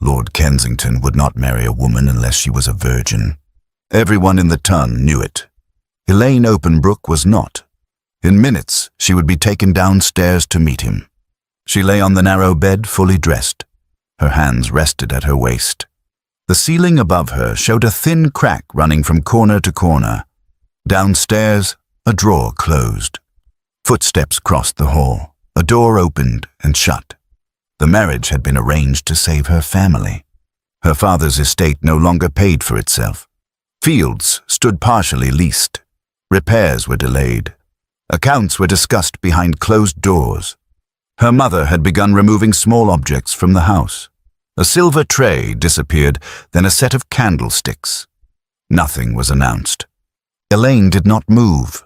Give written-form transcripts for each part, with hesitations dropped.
Lord Kensington would not marry a woman unless she was a virgin. Everyone in the ton knew it. Elaine Openbrook was not. In minutes, she would be taken downstairs to meet him. She lay on the narrow bed, fully dressed. Her hands rested at her waist. The ceiling above her showed a thin crack running from corner to corner. Downstairs, a drawer closed. Footsteps crossed the hall. A door opened and shut. The marriage had been arranged to save her family. Her father's estate no longer paid for itself. Fields stood partially leased. Repairs were delayed. Accounts were discussed behind closed doors. Her mother had begun removing small objects from the house. A silver tray disappeared, then a set of candlesticks. Nothing was announced. Elaine did not move.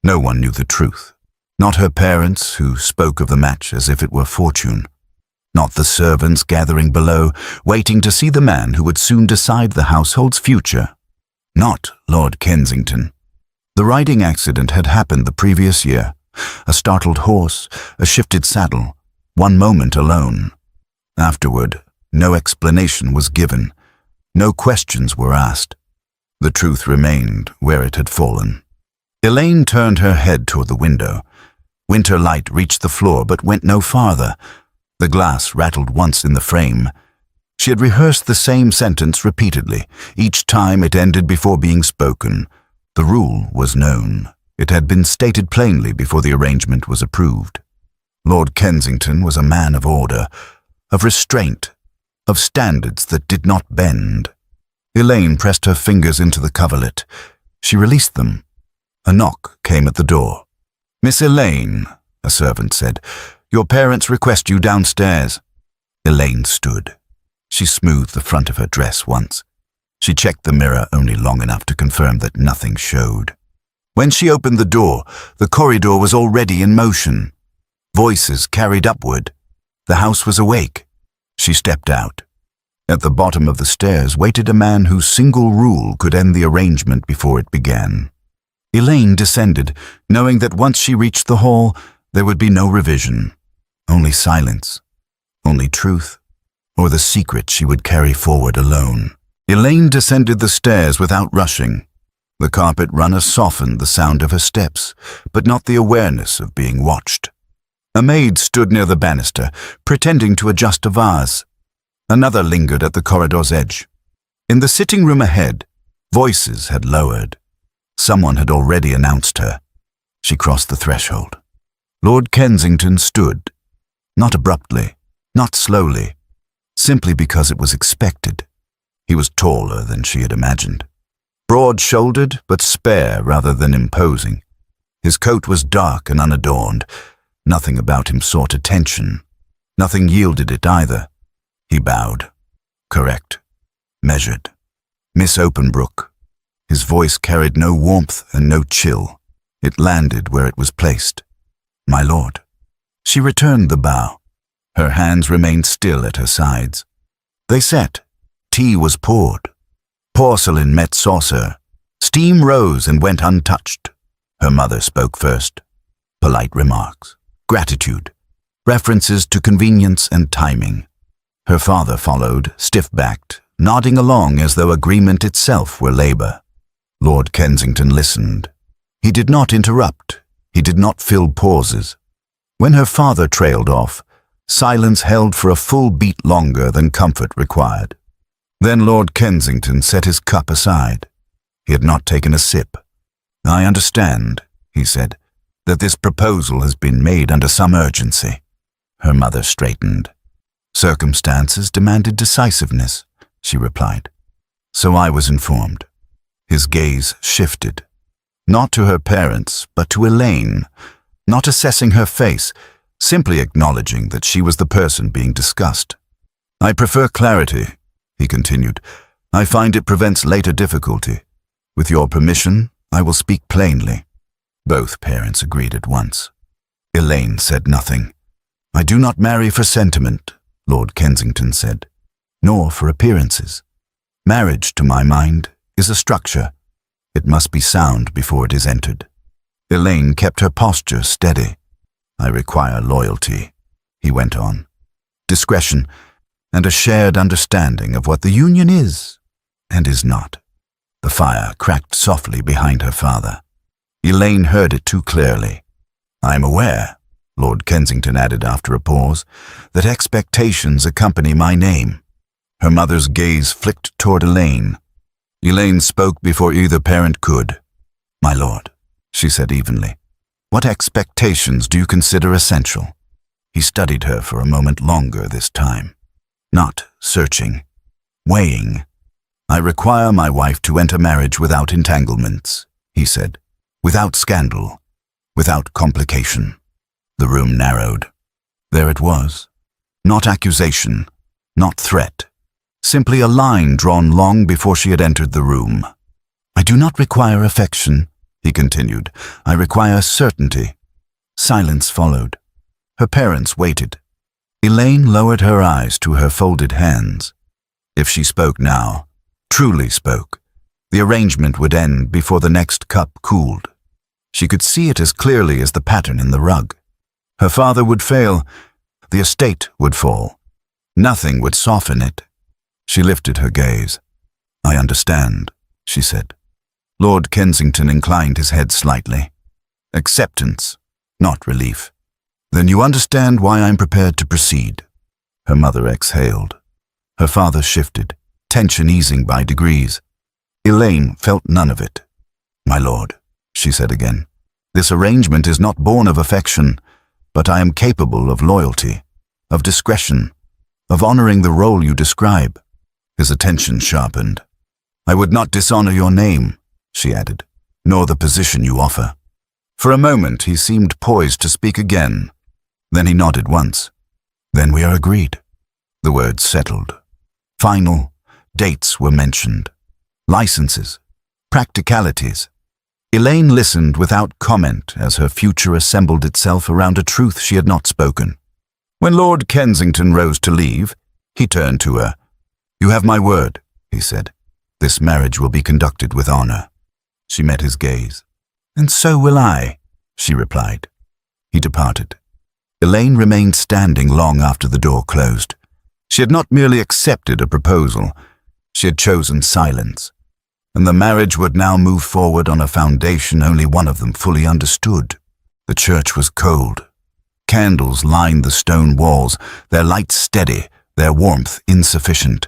No one knew the truth. Not her parents, who spoke of the match as if it were fortune. Not the servants gathering below, waiting to see the man who would soon decide the household's future. Not Lord Kensington. The riding accident had happened the previous year. A startled horse, a shifted saddle, one moment alone. Afterward, no explanation was given. No questions were asked. The truth remained where it had fallen. Elaine turned her head toward the window. Winter light reached the floor but went no farther. The glass rattled once in the frame. She had rehearsed the same sentence repeatedly. Each time it ended before being spoken. The rule was known. It had been stated plainly before the arrangement was approved. Lord Kensington was a man of order, of restraint, of standards that did not bend. Elaine pressed her fingers into the coverlet. She released them. A knock came at the door. "Miss Elaine," a servant said, "your parents request you downstairs." Elaine stood. She smoothed the front of her dress once. She checked the mirror only long enough to confirm that nothing showed. When she opened the door, the corridor was already in motion. Voices carried upward. The house was awake. She stepped out. At the bottom of the stairs waited a man whose single rule could end the arrangement before it began. Elaine descended, knowing that once she reached the hall, there would be no revision. Only silence. Only truth. Or the secret she would carry forward alone. Elaine descended the stairs without rushing. The carpet runner softened the sound of her steps, but not the awareness of being watched. A maid stood near the banister, pretending to adjust a vase. Another lingered at the corridor's edge. In the sitting room ahead, voices had lowered. Someone had already announced her. She crossed the threshold. Lord Kensington stood, not abruptly, not slowly, simply because it was expected. He was taller than she had imagined. Broad-shouldered, but spare rather than imposing. His coat was dark and unadorned. Nothing about him sought attention. Nothing yielded it either. He bowed. Correct. Measured. "Miss Openbrook." His voice carried no warmth and no chill. It landed where it was placed. "My lord." She returned the bow. Her hands remained still at her sides. They sat. Tea was poured. Porcelain met saucer. Steam rose and went untouched. Her mother spoke first. Polite remarks. Gratitude. References to convenience and timing. Her father followed, stiff-backed, nodding along as though agreement itself were labor. Lord Kensington listened. He did not interrupt. He did not fill pauses. When her father trailed off, silence held for a full beat longer than comfort required. Then Lord Kensington set his cup aside. He had not taken a sip. "I understand," he said, "that this proposal has been made under some urgency." Her mother straightened. "Circumstances demanded decisiveness," she replied. "So I was informed." His gaze shifted. Not to her parents, but to Elaine, not assessing her face, simply acknowledging that she was the person being discussed. "I prefer clarity," he continued. "I find it prevents later difficulty. With your permission, I will speak plainly." Both parents agreed at once. Elaine said nothing. "I do not marry for sentiment," Lord Kensington said, "nor for appearances. Marriage, to my mind, is a structure. It must be sound before it is entered." Elaine kept her posture steady. "I require loyalty," he went on. "Discretion. and a shared understanding of what the union is and is not. The fire cracked softly behind her father. Elaine heard it too clearly. "I am aware," Lord Kensington added after a pause, "that expectations accompany my name." Her mother's gaze flicked toward Elaine. Elaine spoke before either parent could. "My lord," she said evenly, "what expectations do you consider essential?" He studied her for a moment longer this time. Not searching, weighing. "I require my wife to enter marriage without entanglements," he said, "without scandal, without complication." The room narrowed. There it was. Not accusation, not threat. Simply a line drawn long before she had entered the room. "I do not require affection," he continued. "I require certainty." Silence followed. Her parents waited. Elaine lowered her eyes to her folded hands. If she spoke now, truly spoke, the arrangement would end before the next cup cooled. She could see it as clearly as the pattern in the rug. Her father would fail. The estate would fall. Nothing would soften it. She lifted her gaze. "I understand," she said. Lord Kensington inclined his head slightly. "Acceptance, not relief." "Then you understand why I'm prepared to proceed." Her mother exhaled. Her father shifted, tension easing by degrees. Elaine felt none of it. "My lord," she said again, "this arrangement is not born of affection, but I am capable of loyalty, of discretion, of honoring the role you describe." His attention sharpened. "I would not dishonor your name," she added, "nor the position you offer." For a moment he seemed poised to speak again. Then he nodded once. "Then we are agreed." The words settled. Final dates were mentioned. Licenses. Practicalities. Elaine listened without comment as her future assembled itself around a truth she had not spoken. When Lord Kensington rose to leave, he turned to her. "You have my word," he said. "This marriage will be conducted with honor." She met his gaze. "And so will I," she replied. He departed. Elaine remained standing long after the door closed. She had not merely accepted a proposal, she had chosen silence. And the marriage would now move forward on a foundation only one of them fully understood. The church was cold. Candles lined the stone walls, their light steady, their warmth insufficient.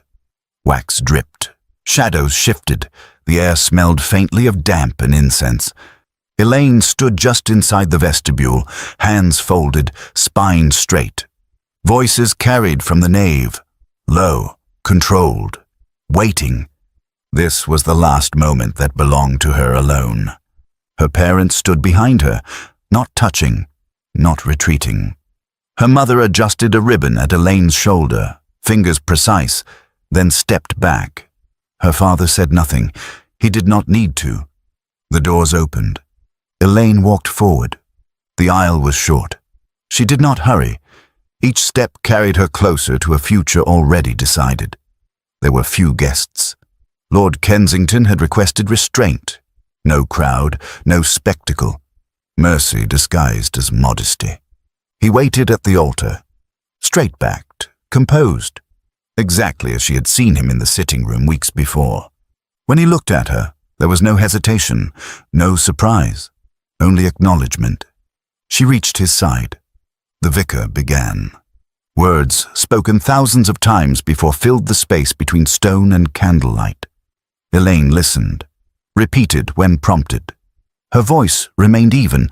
Wax dripped. Shadows shifted. The air smelled faintly of damp and incense. Elaine stood just inside the vestibule, hands folded, spine straight. Voices carried from the nave, low, controlled, waiting. This was the last moment that belonged to her alone. Her parents stood behind her, not touching, not retreating. Her mother adjusted a ribbon at Elaine's shoulder, fingers precise, then stepped back. Her father said nothing. He did not need to. The doors opened. Elaine walked forward. The aisle was short. She did not hurry. Each step carried her closer to a future already decided. There were few guests. Lord Kensington had requested restraint. No crowd, no spectacle. Mercy disguised as modesty. He waited at the altar, straight-backed, composed, exactly as she had seen him in the sitting room weeks before. When he looked at her, there was no hesitation, no surprise, only acknowledgement. She reached his side. The vicar began. Words, spoken thousands of times before, filled the space between stone and candlelight. Elaine listened, repeated when prompted. Her voice remained even,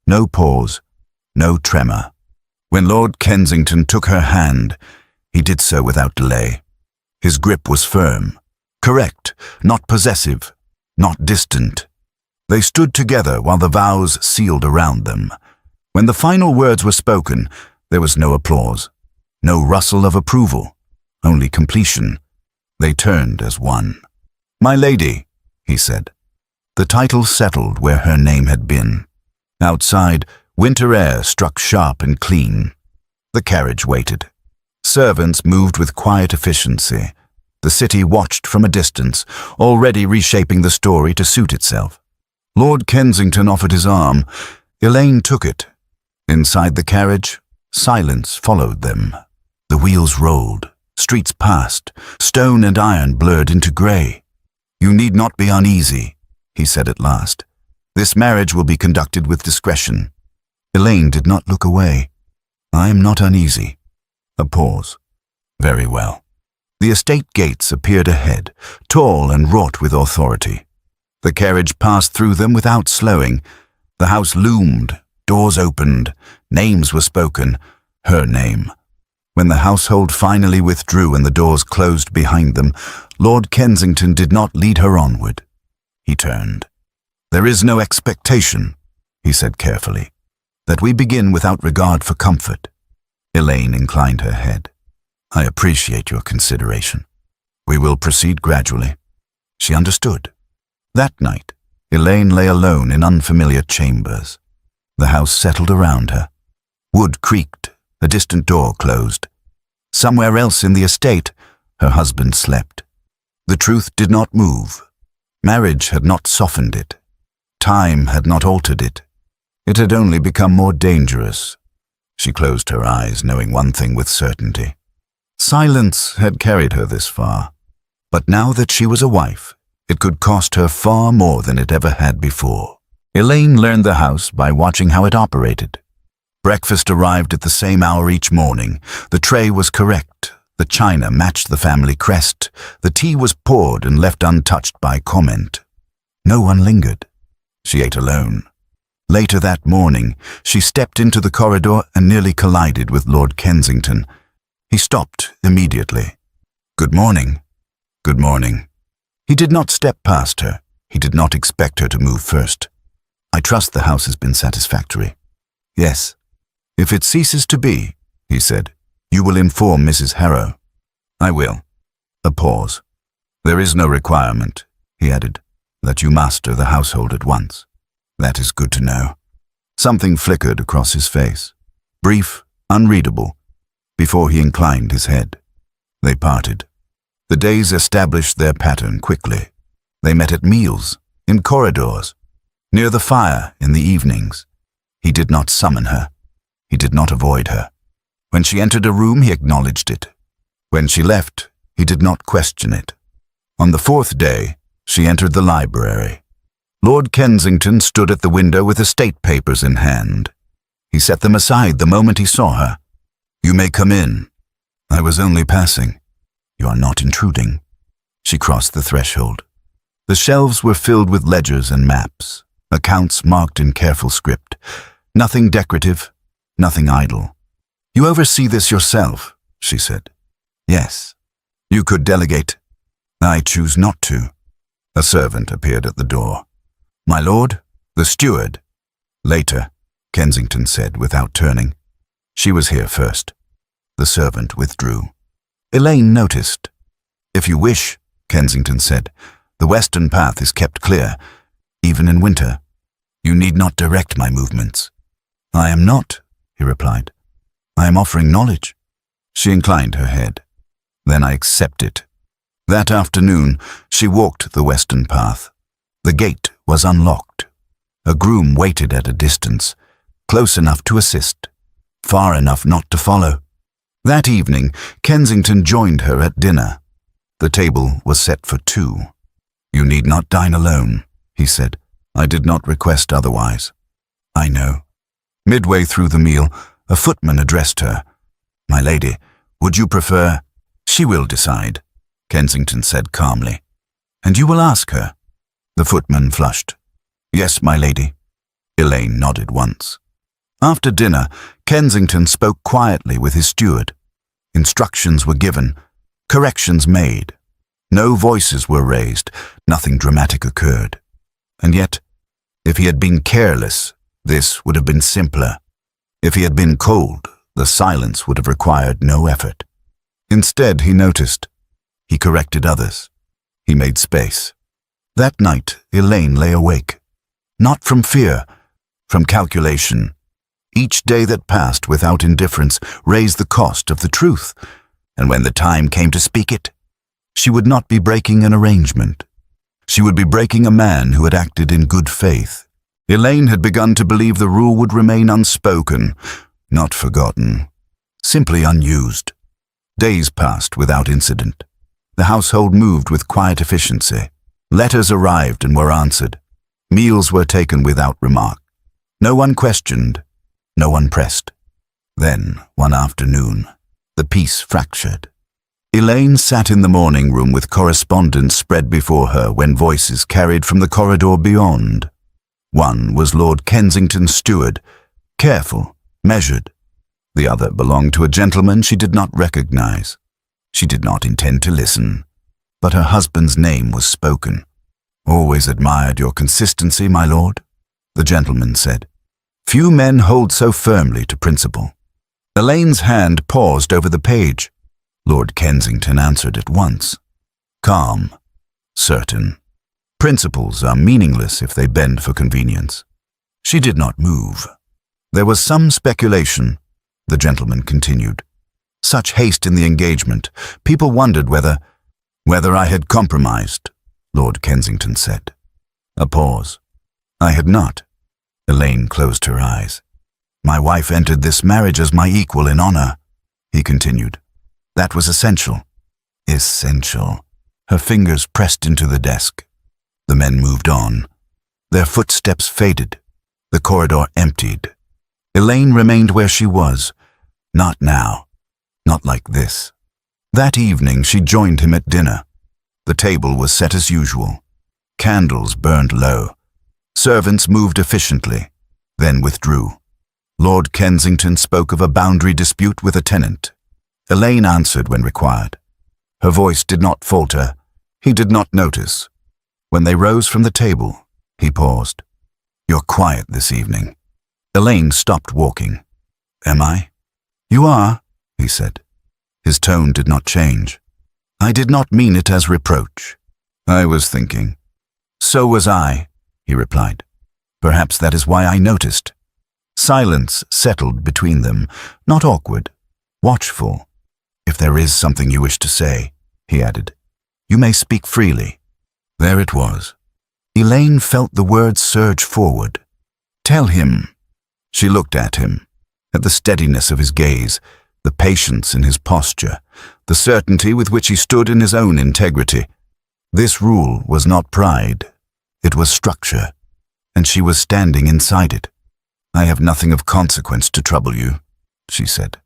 no pause, no tremor. When Lord Kensington took her hand, he did so without delay. His grip was firm, correct, not possessive, not distant. They stood together while the vows sealed around them. When the final words were spoken, there was no applause, no rustle of approval, only completion. They turned as one. "My lady," he said. The title settled where her name had been. Outside, winter air struck sharp and clean. The carriage waited. Servants moved with quiet efficiency. The city watched from a distance, already reshaping the story to suit itself. Lord Kensington offered his arm. Elaine took it. Inside the carriage, silence followed them. The wheels rolled, Streets passed, stone and iron blurred into grey. "You need not be uneasy," he said at last. "This marriage will be conducted with discretion." Elaine did not look away. "I am not uneasy." A pause. "Very well." The estate gates appeared ahead, tall and wrought with authority. The carriage passed through them without slowing. The house loomed, doors opened, names were spoken, her name. When the household finally withdrew and the doors closed behind them, Lord Kensington did not lead her onward. He turned. "There is no expectation," he said carefully, "that we begin without regard for comfort." Elaine inclined her head. "I appreciate your consideration. We will proceed gradually." She understood. That night, Elaine lay alone in unfamiliar chambers. The house settled around her. Wood creaked, a distant door closed. Somewhere else in the estate, her husband slept. The truth did not move. Marriage had not softened it. Time had not altered it. It had only become more dangerous. She closed her eyes, knowing one thing with certainty. Silence had carried her this far. But now that she was a wife, it could cost her far more than it ever had before. Elaine learned the house by watching how it operated. Breakfast arrived at the same hour each morning. The tray was correct. The china matched the family crest. The tea was poured and left untouched by comment. No one lingered. She ate alone. Later that morning, she stepped into the corridor and nearly collided with Lord Kensington. He stopped immediately. "Good morning." "Good morning." He did not step past her. He did not expect her to move first. "I trust the house has been satisfactory." "Yes." "If it ceases to be," he said, "you will inform Mrs. Harrow." "I will." A pause. "There is no requirement," he added, "that you master the household at once." "That is good to know." Something flickered across his face, brief, unreadable, before he inclined his head. They parted. The days established their pattern quickly. They met at meals, in corridors, near the fire in the evenings. He did not summon her. He did not avoid her. When she entered a room, he acknowledged it. When she left, he did not question it. On the fourth day, she entered the library. Lord Kensington stood at the window with estate papers in hand. He set them aside the moment he saw her. "You may come in." "I was only passing." "You are not intruding." She crossed the threshold. The shelves were filled with ledgers and maps, accounts marked in careful script. Nothing decorative, nothing idle. "You oversee this yourself," she said. "Yes." "You could delegate." "I choose not to." A servant appeared at the door. "My lord, the steward." "Later," Kensington said without turning. She was here first. The servant withdrew. Elaine noticed. "If you wish," Kensington said, "the western path is kept clear, even in winter. You need not direct my movements." "I am not," he replied. "I am offering knowledge." She inclined her head. "Then I accept it." That afternoon, she walked the western path. The gate was unlocked. A groom waited at a distance, close enough to assist, far enough not to follow. That evening, Kensington joined her at dinner. The table was set for two. "You need not dine alone," he said. "I did not request otherwise." "I know." Midway through the meal, a footman addressed her. "My lady, would you prefer—" "She will decide," Kensington said calmly. "And you will ask her?" The footman flushed. "Yes, my lady." Elaine nodded once. After dinner, Kensington spoke quietly with his steward. Instructions were given, corrections made. No voices were raised, nothing dramatic occurred. And yet, if he had been careless, this would have been simpler. If he had been cold, the silence would have required no effort. Instead, he noticed. He corrected others. He made space. That night, Elaine lay awake. Not from fear, from calculation. Each day that passed without indifference raised the cost of the truth, and when the time came to speak it, she would not be breaking an arrangement. She would be breaking a man who had acted in good faith. Elaine had begun to believe the rule would remain unspoken, not forgotten, simply unused. Days passed without incident. The household moved with quiet efficiency. Letters arrived and were answered. Meals were taken without remark. No one questioned, no one pressed. Then, one afternoon, the peace fractured. Elaine sat in the morning room with correspondence spread before her when voices carried from the corridor beyond. One was Lord Kensington's steward, careful, measured. The other belonged to a gentleman she did not recognize. She did not intend to listen, but her husband's name was spoken. "Always admired your consistency, my lord," the gentleman said. "Few men hold so firmly to principle." Elaine's hand paused over the page. Lord Kensington answered at once. Calm, certain. Principles are meaningless if they bend for convenience. She did not move. There was some speculation, the gentleman continued. Such haste in the engagement. People wondered whether I had compromised, Lord Kensington said. A pause. I had not. Elaine closed her eyes. My wife entered this marriage as my equal in honor, he continued. That was essential. Essential. Her fingers pressed into the desk. The men moved on. Their footsteps faded. The corridor emptied. Elaine remained where she was. Not now. Not like this. That evening she joined him at dinner. The table was set as usual. Candles burned low. Servants moved efficiently, then withdrew. Lord Kensington spoke of a boundary dispute with a tenant. Elaine answered when required. Her voice did not falter. He did not notice. When they rose from the table, he paused. You're quiet this evening. Elaine stopped walking. Am I? You are, he said. His tone did not change. I did not mean it as reproach. I was thinking. So was I, he replied. Perhaps that is why I noticed. Silence settled between them, not awkward, watchful. If there is something you wish to say, he added, you may speak freely. There it was. Elaine felt the words surge forward. Tell him. She looked at him, at the steadiness of his gaze, the patience in his posture, the certainty with which he stood in his own integrity. This rule was not pride. It was structure, and she was standing inside it. I have nothing of consequence to trouble you, she said.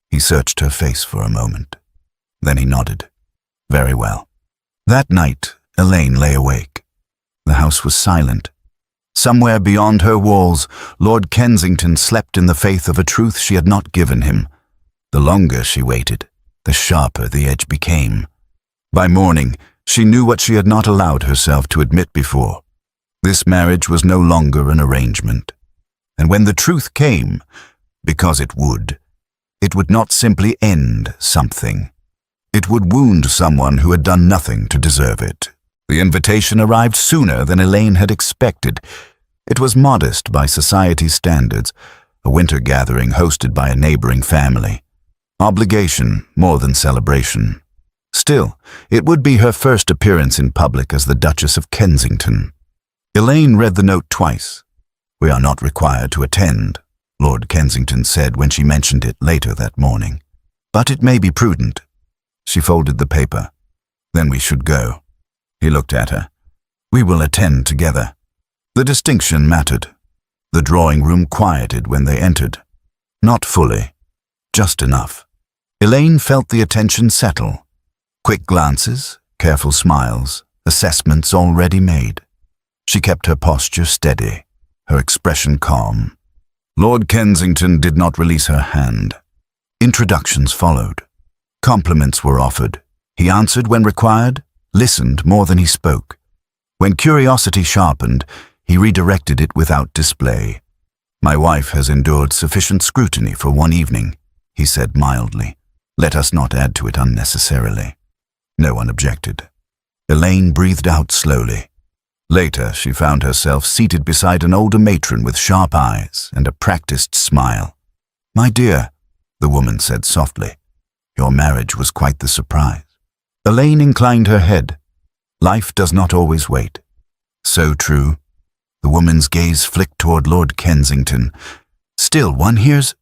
He searched her face for a moment. Then he nodded. Very well. That night, Elaine lay awake. The house was silent. Somewhere beyond her walls, Lord Kensington slept in the faith of a truth she had not given him. The longer she waited, the sharper the edge became. By morning, she knew what she had not allowed herself to admit before. This marriage was no longer an arrangement. And when the truth came, because it would not simply end something. It would wound someone who had done nothing to deserve it. The invitation arrived sooner than Elaine had expected. It was modest by society's standards, a winter gathering hosted by a neighboring family. Obligation more than celebration. Still, it would be her first appearance in public as the Duchess of Kensington. Elaine read the note twice. We are not required to attend, Lord Kensington said when she mentioned it later that morning. But it may be prudent. She folded the paper. Then we should go. He looked at her. We will attend together. The distinction mattered. The drawing room quieted when they entered. Not fully. Just enough. Elaine felt the attention settle. Quick glances, careful smiles, assessments already made. She kept her posture steady, her expression calm. Lord Kensington did not release her hand. Introductions followed. Compliments were offered. He answered when required, listened more than he spoke. When curiosity sharpened, he redirected it without display. My wife has endured sufficient scrutiny for one evening, he said mildly. Let us not add to it unnecessarily. No one objected. Elaine breathed out slowly. Later, she found herself seated beside an older matron with sharp eyes and a practiced smile. My dear, the woman said softly, your marriage was quite the surprise. Elaine inclined her head. Life does not always wait. So true. The woman's gaze flicked toward Lord Kensington. Still, one hears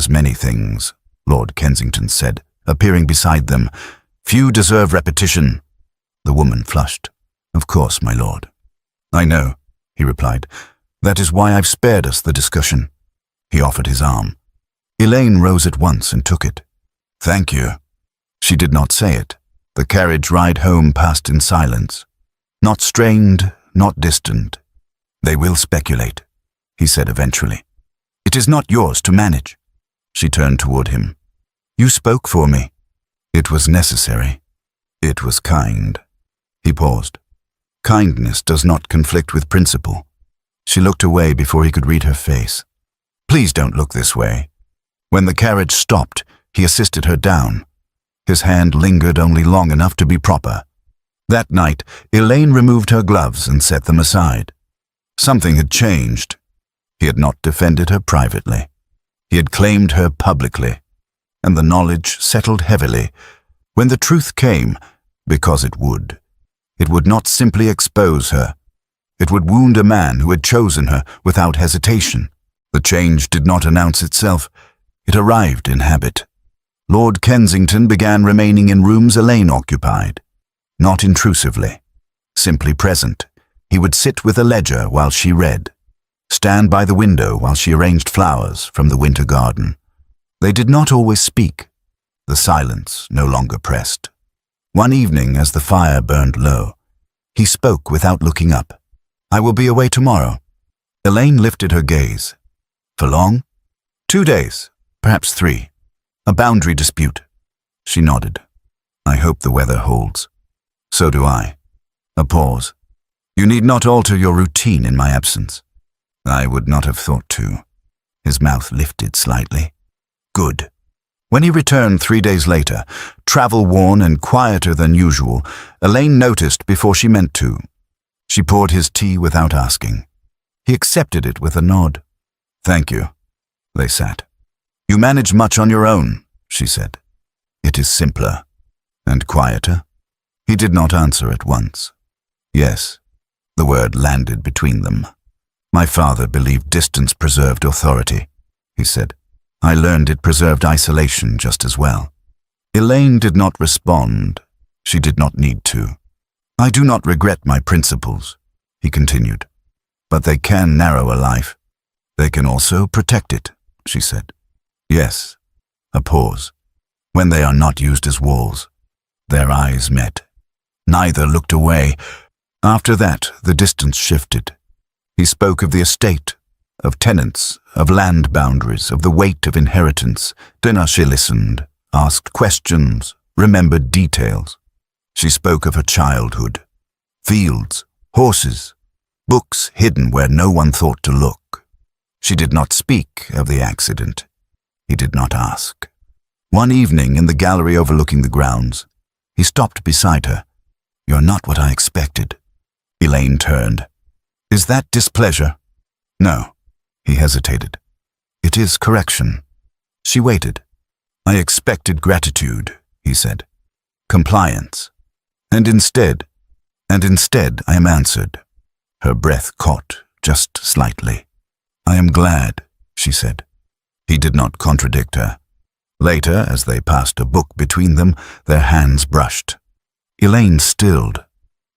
many things, Lord Kensington said, appearing beside them. "Few deserve repetition." The woman flushed. "Of course, my lord." "I know," he replied. "That is why I've spared us the discussion." He offered his arm. Elaine rose at once and took it. "Thank you." She did not say it. The carriage ride home passed in silence. Not strained, not distant. "They will speculate," he said eventually. "It is not yours to manage." She turned toward him. "You spoke for me." "It was necessary. It was kind." He paused. "Kindness does not conflict with principle." She looked away before he could read her face. "Please don't look this way." When the carriage stopped, he assisted her down. His hand lingered only long enough to be proper. That night, Elaine removed her gloves and set them aside. Something had changed. He had not defended her privately. He had claimed her publicly, and the knowledge settled heavily. When the truth came, because it would not simply expose her. It would wound a man who had chosen her without hesitation. The change did not announce itself. It arrived in habit. Lord Kensington began remaining in rooms Elaine occupied. Not intrusively, simply present. He would sit with a ledger while she read, stand by the window while she arranged flowers from the winter garden. They did not always speak. The silence no longer pressed. One evening, as the fire burned low, he spoke without looking up. "I will be away tomorrow." Elaine lifted her gaze. "For long?" "2 days, perhaps 3. A boundary dispute." She nodded. "I hope the weather holds." "So do I." A pause. "You need not alter your routine in my absence." "I would not have thought to." His mouth lifted slightly. "Good." When he returned 3 days later, travel-worn and quieter than usual, Elaine noticed before she meant to. She poured his tea without asking. He accepted it with a nod. "Thank you." They sat. "You manage much on your own," she said. "It is simpler." "And quieter?" He did not answer at once. "Yes." The word landed between them. "My father believed distance preserved authority," he said. "I learned it preserved isolation just as well." Elaine did not respond. She did not need to. "I do not regret my principles," he continued. "But they can narrow a life. They can also protect it," she said. "Yes." A pause. "When they are not used as walls." Their eyes met. Neither looked away. After that, the distance shifted. He spoke of the estate, of tenants, of land boundaries, of the weight of inheritance. Then she listened, asked questions, remembered details. She spoke of her childhood. Fields, horses, books hidden where no one thought to look. She did not speak of the accident. He did not ask. One evening in the gallery overlooking the grounds, he stopped beside her. "You're not what I expected." Elaine turned. "Is that displeasure?" "No." He hesitated. "It is correction." She waited. "I expected gratitude," he said. "Compliance. And instead I am answered." Her breath caught, just slightly. "I am glad," she said. He did not contradict her. Later, as they passed a book between them, their hands brushed. Elaine stilled.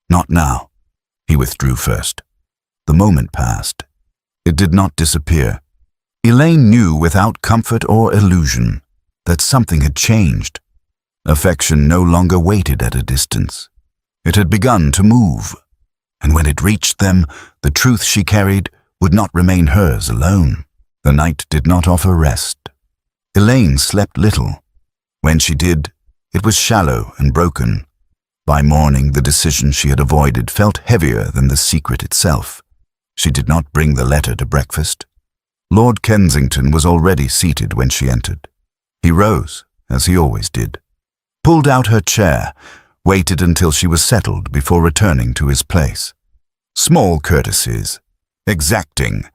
"Not now." He withdrew first. The moment passed. It did not disappear. Elaine knew without comfort or illusion that something had changed. Affection no longer waited at a distance. It had begun to move, and when it reached them, the truth she carried would not remain hers alone. The night did not offer rest. Elaine slept little. When she did, it was shallow and broken. By morning, the decision she had avoided felt heavier than the secret itself. She did not bring the letter to breakfast. Lord Kensington was already seated when she entered. He rose, as he always did, pulled out her chair, waited until she was settled before returning to his place. Small courtesies, exacting,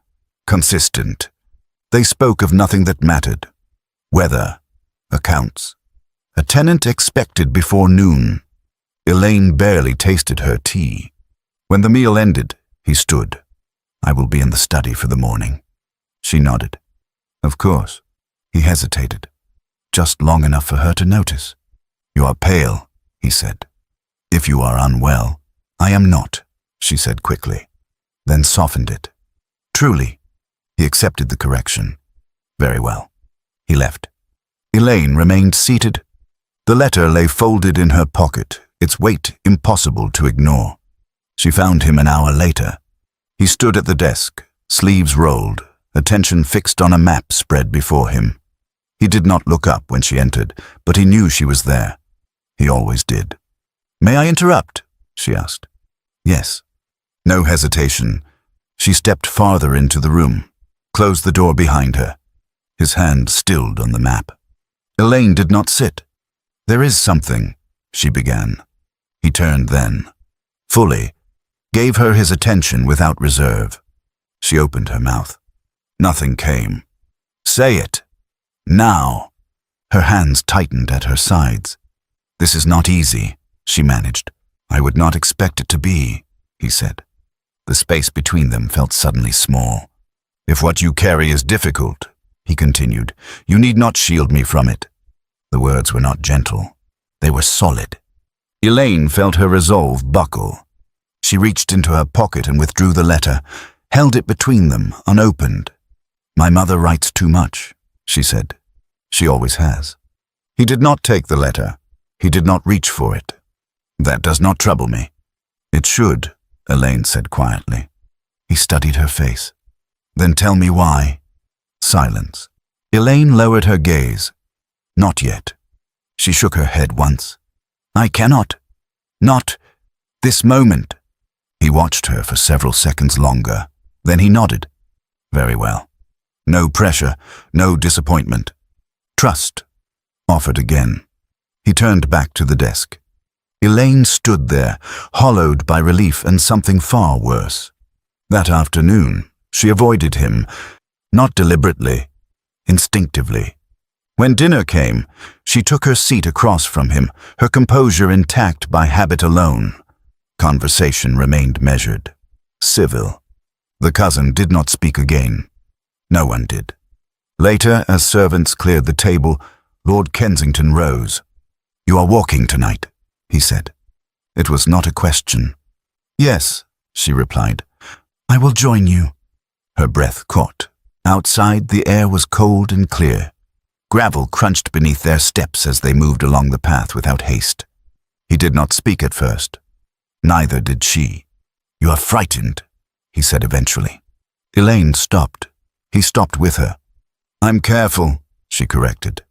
consistent. They spoke of nothing that mattered. Weather, accounts. A tenant expected before noon. Elaine barely tasted her tea. When the meal ended, he stood. "I will be in the study for the morning." She nodded. "Of course." He hesitated. just long enough for her to notice. "You are pale," he said. "If you are unwell." "I am not," she said quickly, then softened it. "Truly." He accepted the correction. "Very well." He left. Elaine remained seated. The letter lay folded in her pocket, its weight impossible to ignore. She found him an hour later. He stood at the desk, sleeves rolled, attention fixed on a map spread before him. He did not look up when she entered, but he knew she was there. He always did. "May I interrupt?" she asked. "Yes." No hesitation. She stepped farther into the room, closed the door behind her. His hand stilled on the map. Elaine did not sit. "There is something," she began. He turned then, fully, gave her his attention without reserve. She opened her mouth. Nothing came. "Say it. Now." Her hands tightened at her sides. "This is not easy," she managed. "I would not expect it to be," he said. The space between them felt suddenly small. "If what you carry is difficult," he continued, "you need not shield me from it." The words were not gentle. They were solid. Elaine felt her resolve buckle. She reached into her pocket and withdrew the letter, held it between them, unopened. "My mother writes too much," she said. "She always has." He did not take the letter. He did not reach for it. "That does not trouble me." "It should," Elaine said quietly. He studied her face. "Then tell me why." Silence. Elaine lowered her gaze. "Not yet." She shook her head once. "I cannot. Not this moment." He watched her for several seconds longer. Then he nodded. "Very well. No pressure, no disappointment. Trust." Offered again. He turned back to the desk. Elaine stood there, hollowed by relief and something far worse. That afternoon, she avoided him, not deliberately, instinctively. When dinner came, she took her seat across from him, her composure intact by habit alone. Conversation remained measured, civil. The cousin did not speak again. No one did. Later, as servants cleared the table, Lord Kensington rose. "You are walking tonight," he said. It was not a question. "Yes," she replied. "I will join you." Her breath caught. Outside, the air was cold and clear. Gravel crunched beneath their steps as they moved along the path without haste. He did not speak at first. Neither did she. "You are frightened," he said eventually. Elaine stopped. He stopped with her. "I'm careful," she corrected.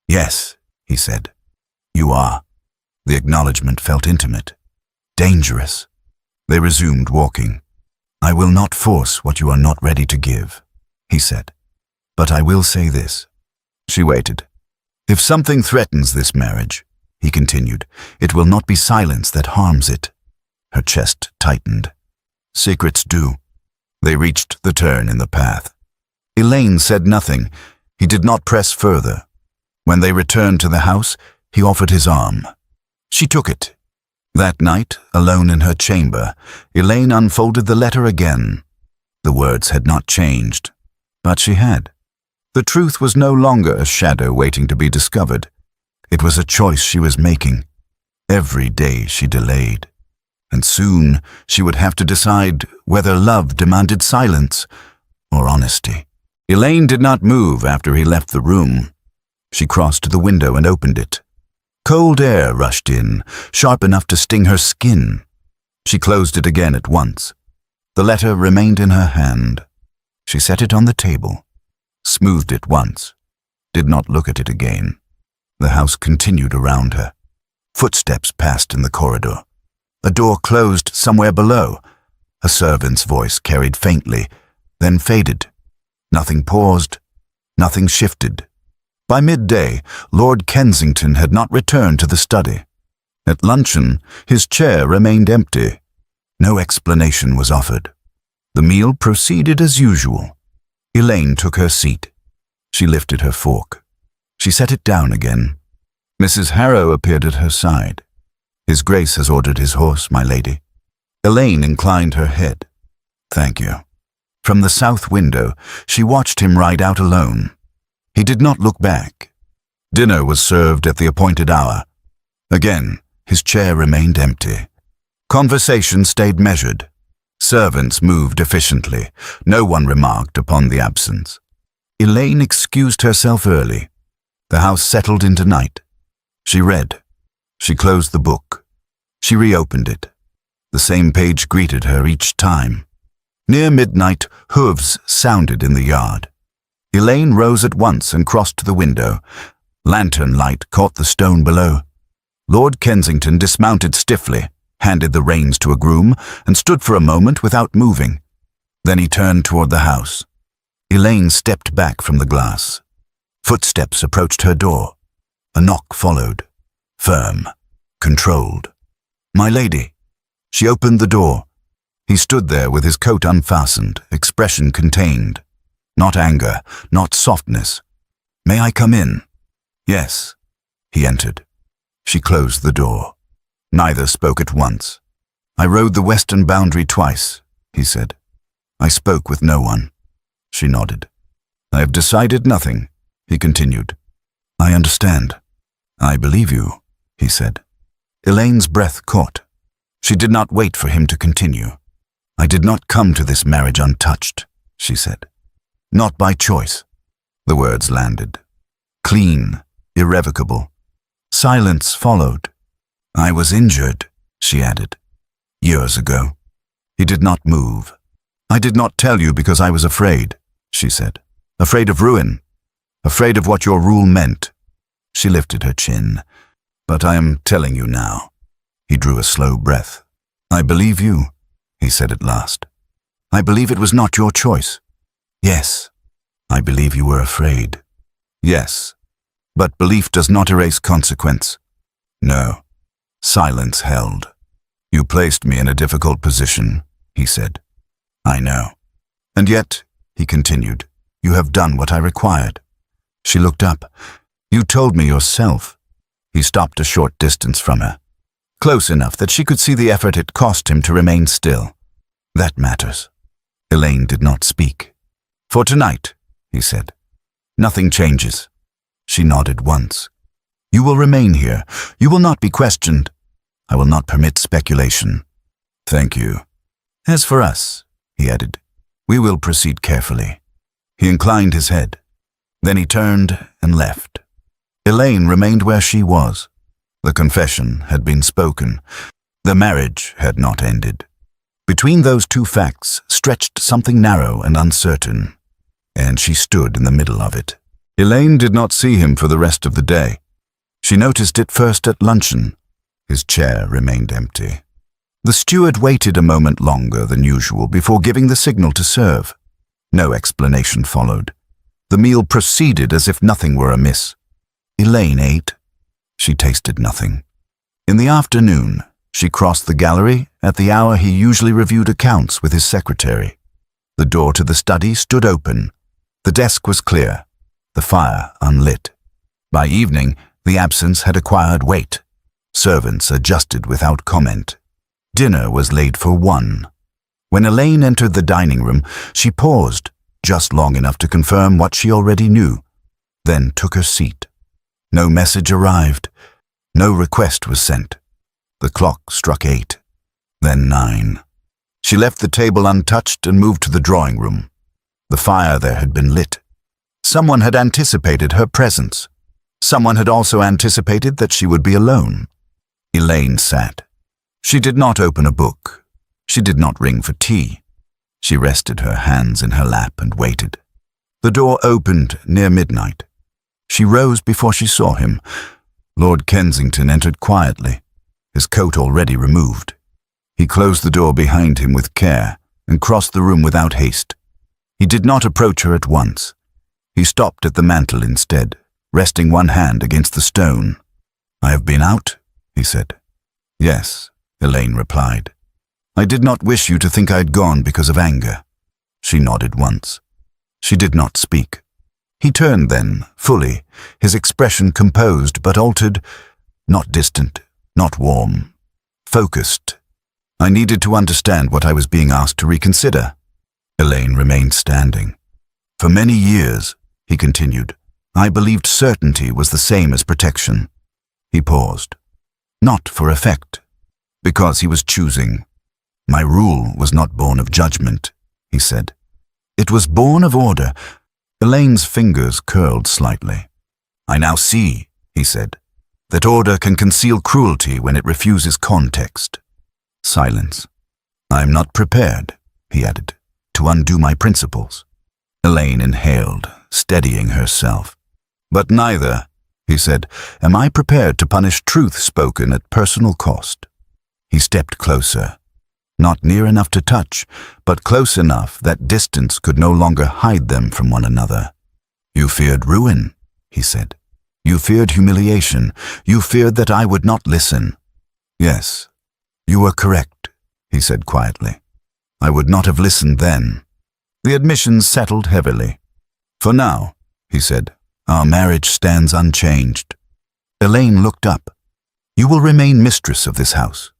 "Yes," he said. "You are." The acknowledgement felt intimate. Dangerous. They resumed walking. "I will not force what you are not ready to give," he said. "But I will say this." She waited. "If something threatens this marriage," he continued, "it will not be silence that harms it." Her chest tightened. "Secrets do." They reached the turn in the path. Elaine said nothing. He did not press further. When they returned to the house, he offered his arm. She took it. That night, alone in her chamber, Elaine unfolded the letter again. The words had not changed, but she had. The truth was no longer a shadow waiting to be discovered. It was a choice she was making. Every day she delayed. And soon she would have to decide whether love demanded silence or honesty. Elaine did not move after he left the room. She crossed to the window and opened it. Cold air rushed in, sharp enough to sting her skin. She closed it again at once. The letter remained in her hand. She set it on the table, smoothed it once, did not look at it again. The house continued around her. Footsteps passed in the corridor. A door closed somewhere below. A servant's voice carried faintly, then faded. Nothing paused, nothing shifted. By midday, Lord Kensington had not returned to the study. At luncheon, his chair remained empty. No explanation was offered. The meal proceeded as usual. Elaine took her seat. She lifted her fork. She set it down again. Mrs. Harrow appeared at her side. "His Grace has ordered his horse, my lady." Elaine inclined her head. "Thank you." From the south window, she watched him ride out alone. He did not look back. Dinner was served at the appointed hour. Again, his chair remained empty. Conversation stayed measured. Servants moved efficiently. No one remarked upon the absence. Elaine excused herself early. The house settled into night. She read. She closed the book. She reopened it. The same page greeted her each time. Near midnight, hooves sounded in the yard. Elaine rose at once and crossed to the window. Lantern light caught the stone below. Lord Kensington dismounted stiffly, handed the reins to a groom, and stood for a moment without moving. Then he turned toward the house. Elaine stepped back from the glass. Footsteps approached her door. A knock followed. Firm, controlled. "My lady." She opened the door. He stood there with his coat unfastened, expression contained. Not anger, not softness. "May I come in?" "Yes." He entered. She closed the door. Neither spoke at once. "I rode the western boundary twice," he said. "I spoke with no one." She nodded. "I have decided nothing," he continued. "I understand." "I believe you," he said. Elaine's breath caught. She did not wait for him to continue. "I did not come to this marriage untouched," she said. "Not by choice." The words landed. Clean, irrevocable. Silence followed. "I was injured," she added. "Years ago." He did not move. "I did not tell you because I was afraid," she said. "Afraid of ruin. Afraid of what your rule meant." She lifted her chin. "But I am telling you now." He drew a slow breath. "I believe you," he said at last. "I believe it was not your choice." "Yes." "I believe you were afraid." "Yes. But belief does not erase consequence." "No." Silence held. "You placed me in a difficult position," he said. "I know. And yet," he continued, "you have done what I required." She looked up. "You told me yourself." He stopped a short distance from her, close enough that she could see the effort it cost him to remain still. "That matters." Elaine did not speak. "For tonight," he said. "Nothing changes." She nodded once. "You will remain here. You will not be questioned. I will not permit speculation." "Thank you." "As for us," he added, "we will proceed carefully." He inclined his head. Then he turned and left. Elaine remained where she was. The confession had been spoken. The marriage had not ended. Between those two facts stretched something narrow and uncertain, and she stood in the middle of it. Elaine did not see him for the rest of the day. She noticed it first at luncheon. His chair remained empty. The steward waited a moment longer than usual before giving the signal to serve. No explanation followed. The meal proceeded as if nothing were amiss. Elaine ate. She tasted nothing. In the afternoon, she crossed the gallery at the hour he usually reviewed accounts with his secretary. The door to the study stood open. The desk was clear, the fire unlit. By evening, the absence had acquired weight. Servants adjusted without comment. Dinner was laid for one. When Elaine entered the dining room, she paused, just long enough to confirm what she already knew, then took her seat. No message arrived. No request was sent. The clock struck 8, then 9. She left the table untouched and moved to the drawing room. The fire there had been lit. Someone had anticipated her presence. Someone had also anticipated that she would be alone. Elaine sat. She did not open a book. She did not ring for tea. She rested her hands in her lap and waited. The door opened near midnight. She rose before she saw him. Lord Kensington entered quietly, his coat already removed. He closed the door behind him with care and crossed the room without haste. He did not approach her at once. He stopped at the mantel instead, resting one hand against the stone. "I have been out," he said. "Yes," Elaine replied. "I did not wish you to think I had gone because of anger." She nodded once. She did not speak. He turned then, fully, his expression composed but altered, not distant, not warm, focused. "I needed to understand what I was being asked to reconsider." Elaine remained standing. "For many years," he continued, I believed certainty was the same as protection. He paused. Not for effect, because he was choosing. My rule was not born of judgment, he said. It was born of order. Elaine's fingers curled slightly. I now see, he said, that order can conceal cruelty when it refuses context. Silence. I am not prepared, he added, to undo my principles. Elaine inhaled, steadying herself. But neither, he said, am I prepared to punish truth spoken at personal cost. He stepped closer. Not near enough to touch, but close enough that distance could no longer hide them from one another. You feared ruin, he said. You feared humiliation. You feared that I would not listen. Yes, you were correct, he said quietly. I would not have listened then. The admission settled heavily. For now, he said, our marriage stands unchanged. Elaine looked up. You will remain mistress of this house.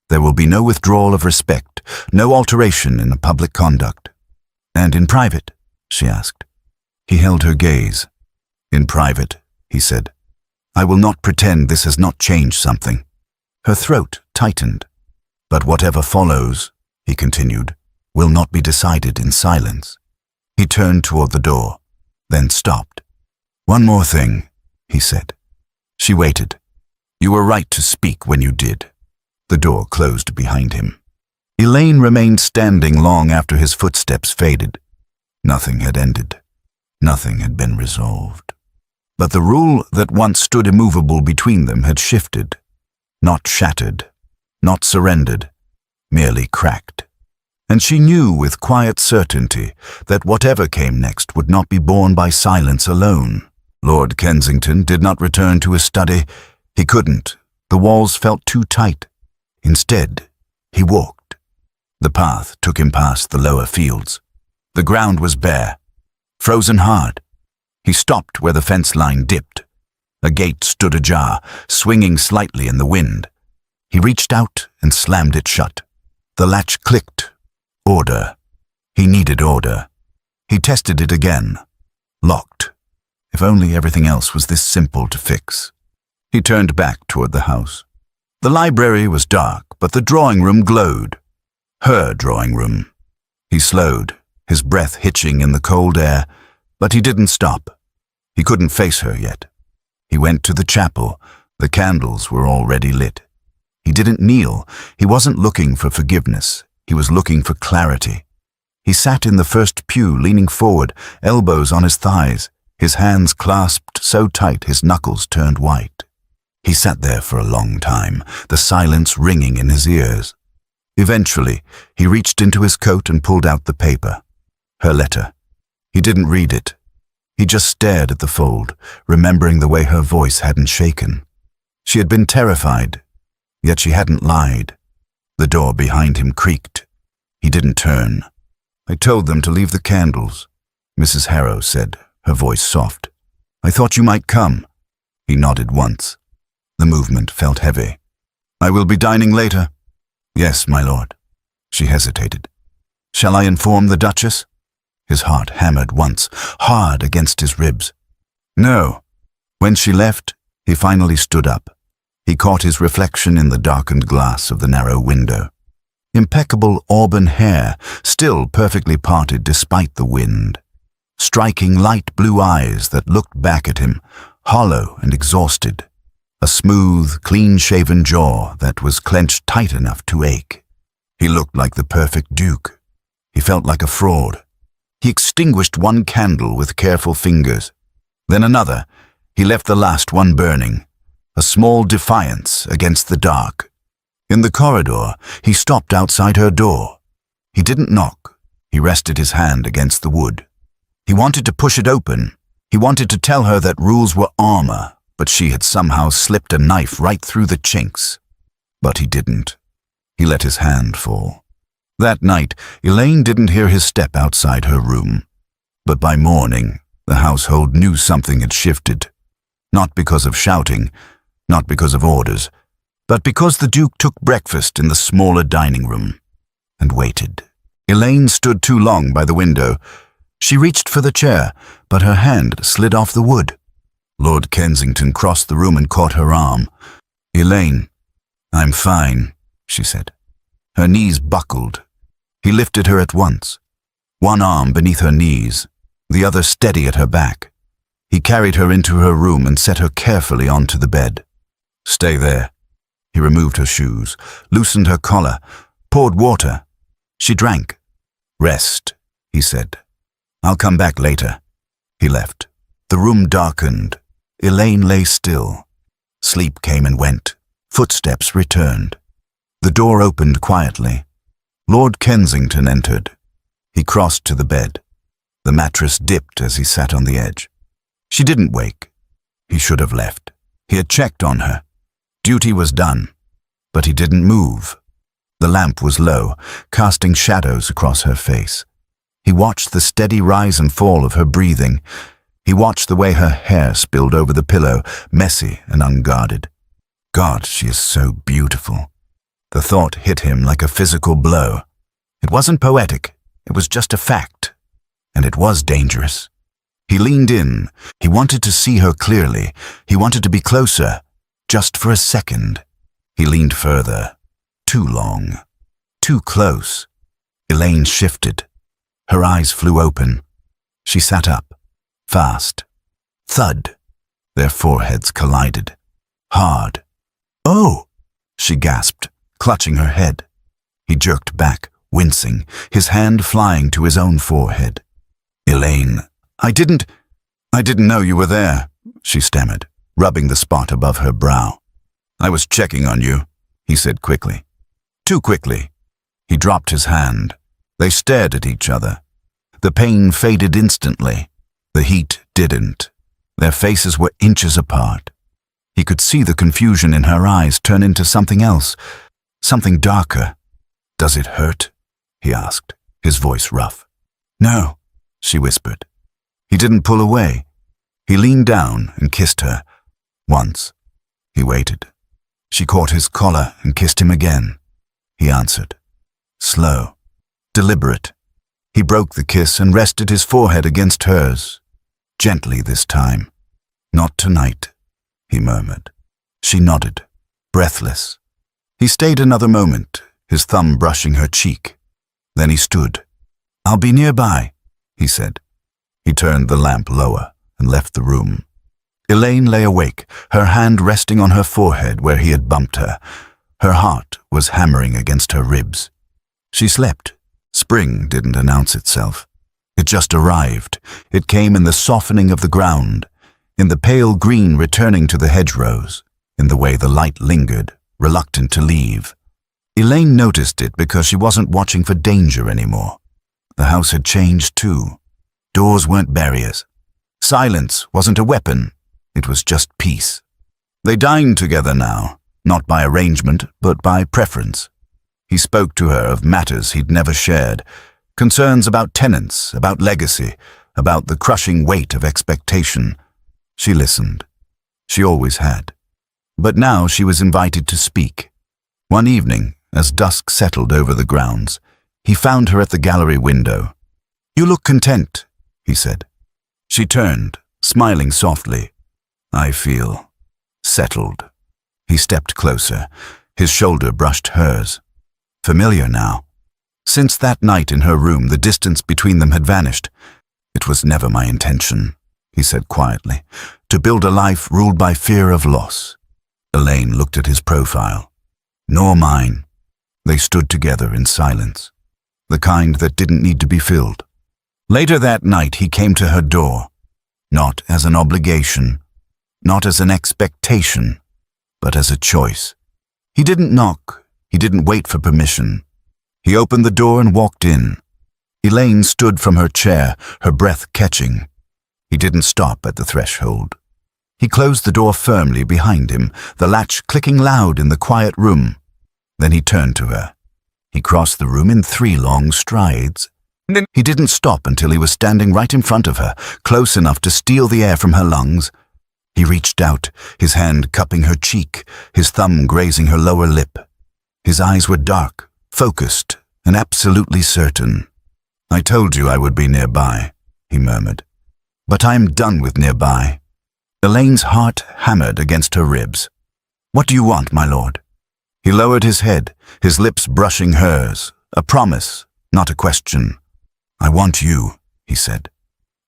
There will be no withdrawal of respect, no alteration in the public conduct. And in private, she asked. He held her gaze. In private, he said, I will not pretend this has not changed something. Her throat tightened. But whatever follows, he continued, will not be decided in silence. He turned toward the door, then stopped. One more thing, he said. She waited. You were right to speak when you did. The door closed behind him. Elaine remained standing long after his footsteps faded. Nothing had ended. Nothing had been resolved. But the rule that once stood immovable between them had shifted. Not shattered, not surrendered, merely cracked. And she knew with quiet certainty that whatever came next would not be borne by silence alone. Lord Kensington did not return to his study. He couldn't. The walls felt too tight. Instead, he walked. The path took him past the lower fields. The ground was bare, frozen hard. He stopped where the fence line dipped. A gate stood ajar, swinging slightly in the wind. He reached out and slammed it shut. The latch clicked. Order. He needed order. He tested it again. Locked. If only everything else was this simple to fix. He turned back toward the house. The library was dark, but the drawing room glowed. Her drawing room. He slowed, his breath hitching in the cold air, but he didn't stop. He couldn't face her yet. He went to the chapel. The candles were already lit. He didn't kneel. He wasn't looking for forgiveness. He was looking for clarity. He sat in the first pew, leaning forward, elbows on his thighs, his hands clasped so tight his knuckles turned white. He sat there for a long time, the silence ringing in his ears. Eventually, he reached into his coat and pulled out the paper. Her letter. He didn't read it. He just stared at the fold, remembering the way her voice hadn't shaken. She had been terrified, yet she hadn't lied. The door behind him creaked. He didn't turn. I told them to leave the candles, Mrs. Harrow said, her voice soft. I thought you might come. He nodded once. The movement felt heavy. I will be dining later. Yes, my lord. She hesitated. Shall I inform the Duchess? His heart hammered once, hard against his ribs. No. When she left, he finally stood up. He caught his reflection in the darkened glass of the narrow window. Impeccable auburn hair, still perfectly parted despite the wind. Striking light blue eyes that looked back at him, hollow and exhausted. A smooth, clean-shaven jaw that was clenched tight enough to ache. He looked like the perfect duke. He felt like a fraud. He extinguished one candle with careful fingers. Then another. He left the last one burning. A small defiance against the dark. In the corridor, he stopped outside her door. He didn't knock. He rested his hand against the wood. He wanted to push it open. He wanted to tell her that rules were armor, but she had somehow slipped a knife right through the chinks. But he didn't. He let his hand fall. That night, Elaine didn't hear his step outside her room. But by morning, the household knew something had shifted. Not because of shouting, not because of orders, but because the Duke took breakfast in the smaller dining room and waited. Elaine stood too long by the window. She reached for the chair, but her hand slid off the wood. Lord Kensington crossed the room and caught her arm. "Elaine, I'm fine," she said. Her knees buckled. He lifted her at once, one arm beneath her knees, the other steady at her back. He carried her into her room and set her carefully onto the bed. "Stay there." He removed her shoes, loosened her collar, poured water. She drank. "Rest," he said. "I'll come back later." He left. The room darkened. Elaine lay still. Sleep came and went. Footsteps returned. The door opened quietly. Lord Kensington entered. He crossed to the bed. The mattress dipped as he sat on the edge. She didn't wake. He should have left. He had checked on her. Duty was done. But he didn't move. The lamp was low, casting shadows across her face. He watched the steady rise and fall of her breathing. He watched the way her hair spilled over the pillow, messy and unguarded. God, she is so beautiful. The thought hit him like a physical blow. It wasn't poetic, it was just a fact. And it was dangerous. He leaned in. He wanted to see her clearly. He wanted to be closer, just for a second. He leaned further. Too long. Too close. Elaine shifted. Her eyes flew open. She sat up. Fast. Thud. Their foreheads collided. Hard. "Oh!" she gasped, clutching her head. He jerked back, wincing, his hand flying to his own forehead. "Elaine, I didn't know you were there," she stammered, rubbing the spot above her brow. "I was checking on you," he said quickly. Too quickly. He dropped his hand. They stared at each other. The pain faded instantly. The heat didn't. Their faces were inches apart. He could see the confusion in her eyes turn into something else, something darker. "Does it hurt?" he asked, his voice rough. "No," she whispered. He didn't pull away. He leaned down and kissed her. Once. He waited. She caught his collar and kissed him again. He answered. Slow. Deliberate. He broke the kiss and rested his forehead against hers. Gently this time. "Not tonight," he murmured. She nodded, breathless. He stayed another moment, his thumb brushing her cheek. Then he stood. "I'll be nearby," he said. He turned the lamp lower and left the room. Elaine lay awake, her hand resting on her forehead where he had bumped her. Her heart was hammering against her ribs. She slept. Spring didn't announce itself. It just arrived. It came in the softening of the ground, in the pale green returning to the hedgerows, in the way the light lingered, reluctant to leave. Elaine noticed it because she wasn't watching for danger anymore. The house had changed too. Doors weren't barriers. Silence wasn't a weapon. It was just peace. They dined together now, not by arrangement, but by preference. He spoke to her of matters he'd never shared, concerns about tenants, about legacy, about the crushing weight of expectation. She listened. She always had. But now she was invited to speak. One evening, as dusk settled over the grounds, he found her at the gallery window. "You look content," he said. She turned, smiling softly. "I feel settled." He stepped closer. His shoulder brushed hers. Familiar now. Since that night in her room, the distance between them had vanished. "It was never my intention," he said quietly, "to build a life ruled by fear of loss." Elaine looked at his profile. "Nor mine." They stood together in silence, the kind that didn't need to be filled. Later that night he came to her door, not as an obligation, not as an expectation, but as a choice. He didn't knock. He didn't wait for permission. He opened the door and walked in. Elaine stood from her chair, her breath catching. He didn't stop at the threshold. He closed the door firmly behind him, the latch clicking loud in the quiet room. Then he turned to her. He crossed the room in 3 long strides. He didn't stop until he was standing right in front of her, close enough to steal the air from her lungs. He reached out, his hand cupping her cheek, his thumb grazing her lower lip. His eyes were dark, focused, and absolutely certain. "I told you I would be nearby," he murmured. "But I am done with nearby. Elaine's heart hammered against her ribs. "What do you want, my lord?" He lowered his head, his lips brushing hers, a promise, not a question. "I want you," he said,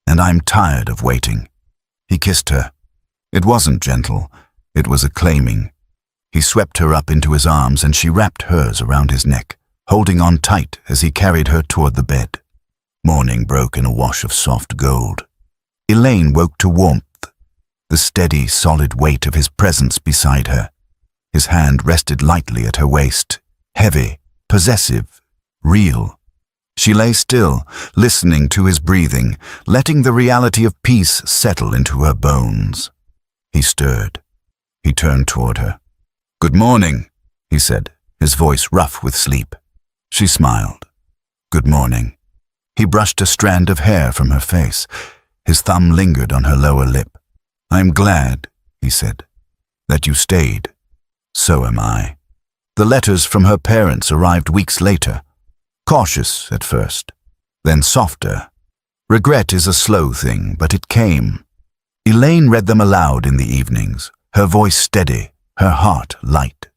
"and I'm tired of waiting." He kissed her. It wasn't gentle, it was acclaiming. He swept her up into his arms and she wrapped hers around his neck, holding on tight as he carried her toward the bed. Morning broke in a wash of soft gold. Elaine woke to warmth, the steady, solid weight of his presence beside her. His hand rested lightly at her waist, heavy, possessive, real. She lay still, listening to his breathing, letting the reality of peace settle into her bones. He stirred. He turned toward her. "Good morning," he said, his voice rough with sleep. She smiled. "Good morning." He brushed a strand of hair from her face. His thumb lingered on her lower lip. "I'm glad," he said, "that you stayed. So am I." The letters from her parents arrived weeks later. Cautious at first, then softer. Regret is a slow thing, but it came. Elaine read them aloud in the evenings, her voice steady, her heart light.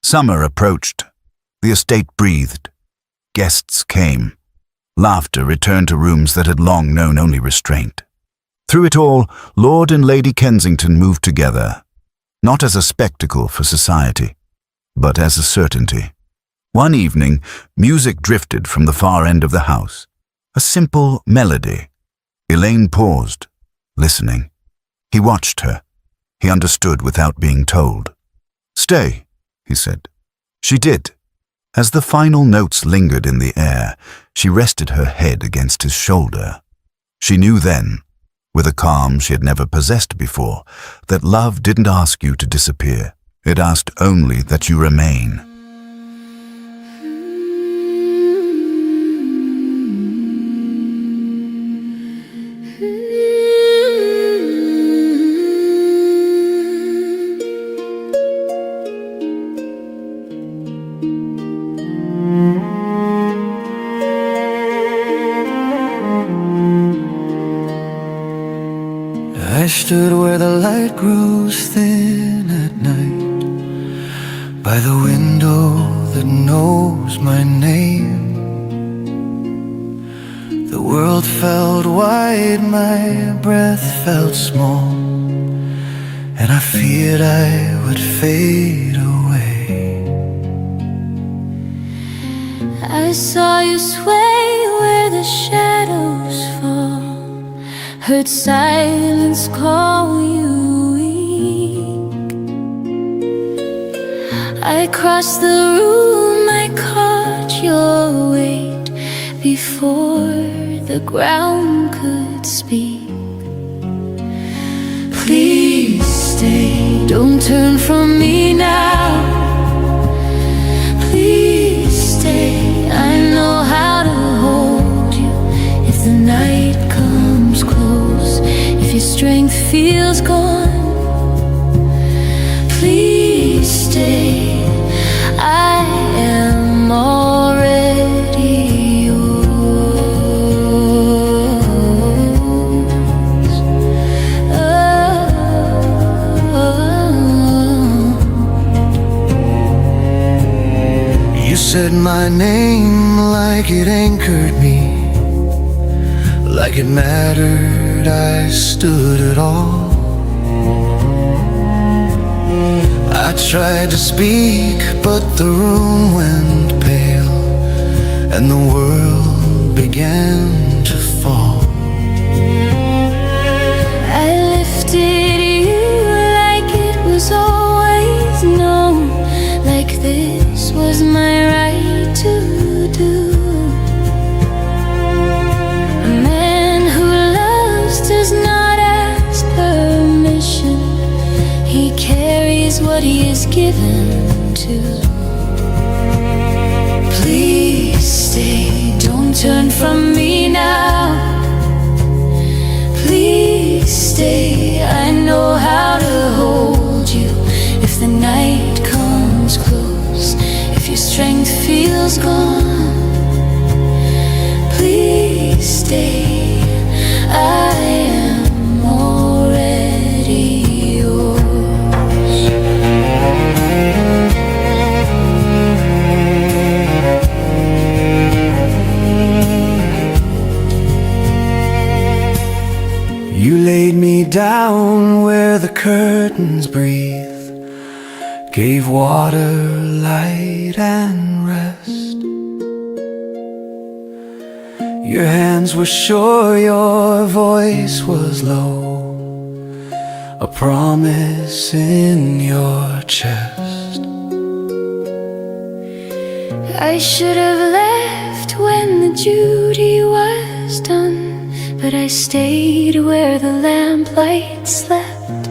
Summer approached. The estate breathed. Guests came. Laughter returned to rooms that had long known only restraint. Through it all, Lord and Lady Kensington moved together, not as a spectacle for society, but as a certainty. One evening, music drifted from the far end of the house, a simple melody. Elaine paused, listening. He watched her. He understood without being told. "Stay," he said. She did. As the final notes lingered in the air, she rested her head against his shoulder. She knew then, with a calm she had never possessed before, that love didn't ask you to disappear. It asked only that you remain. I stood where the light grows thin at night, by the window that knows my name. The world felt wide, my breath felt small, and I feared I would fade away. I saw you sway where the shadows fall, heard silence call you weak. I crossed the room, I caught your weight before the ground could speak. Please stay, don't turn from me now. Please stay, I know how to hold you if the night comes close, if your strength feels gone. Please stay, I am already yours. You said my name like it anchored me, like it mattered I stood at all. I tried to speak, but the room went pale, and the world began to fall. I lifted you like it was always known, like this was my right to do. A man who loves does not ask permission. He carries what he is given to. Please stay, don't turn from me now. Please stay, I know how to hold you if the night comes close, if your strength feels gone. Please stay, I am already down where the curtains breathe, gave water, light, and rest. Your hands were sure, your voice was low, a promise in your chest. I should have left when the duty was done, but I stayed where the lamplight slept.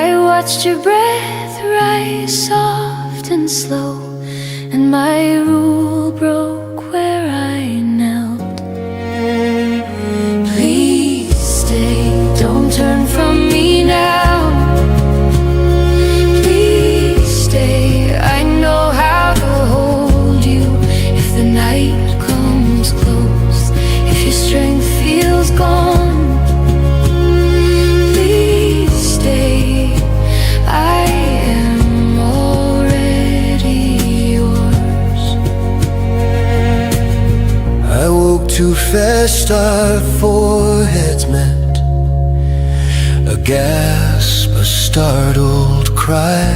I watched your breath rise soft and slow, and my rule broke where I knelt. Please stay, don't turn from me now. Please stay, I know how to hold you if the night comes close, if your strength feels gone. Please stay, I am already yours. I woke too fast, our foreheads met, a gasp, a startled cry.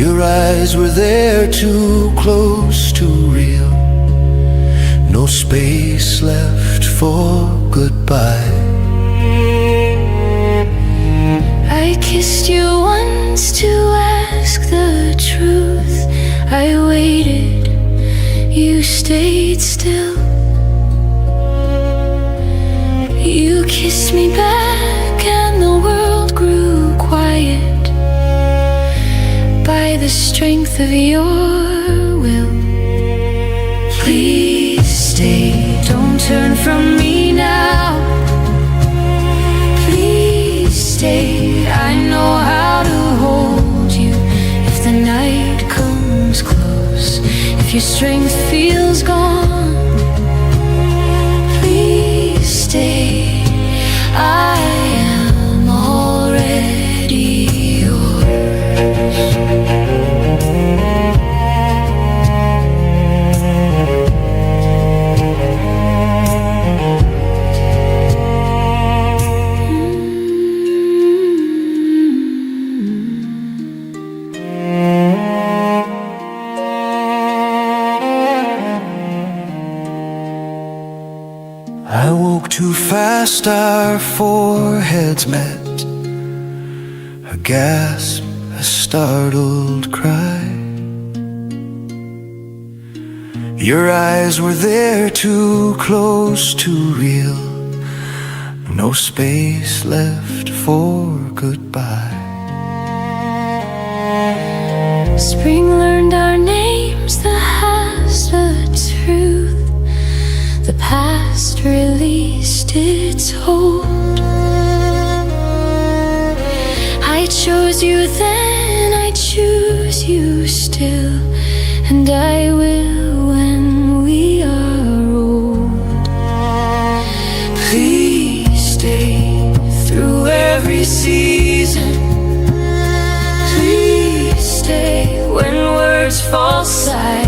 Your eyes were there, too close to real, no space left for goodbye. I kissed you once to ask the truth. I waited, you stayed still. You kissed me back and the world grew quiet by the strength of your will. Please stay, don't turn from me now. Please stay, I know how to hold you if the night comes close, if your strength feels gone. Please stay, I am already yours. I woke too fast, our foreheads met, a gasp, a startled cry. Your eyes were there, too close to real, no space left for goodbye. Spring learned our names, the past, the truth. The past released its hold. I chose you then, I choose you still, and I will when we are old. Please stay through every season. Please stay when words fall silent.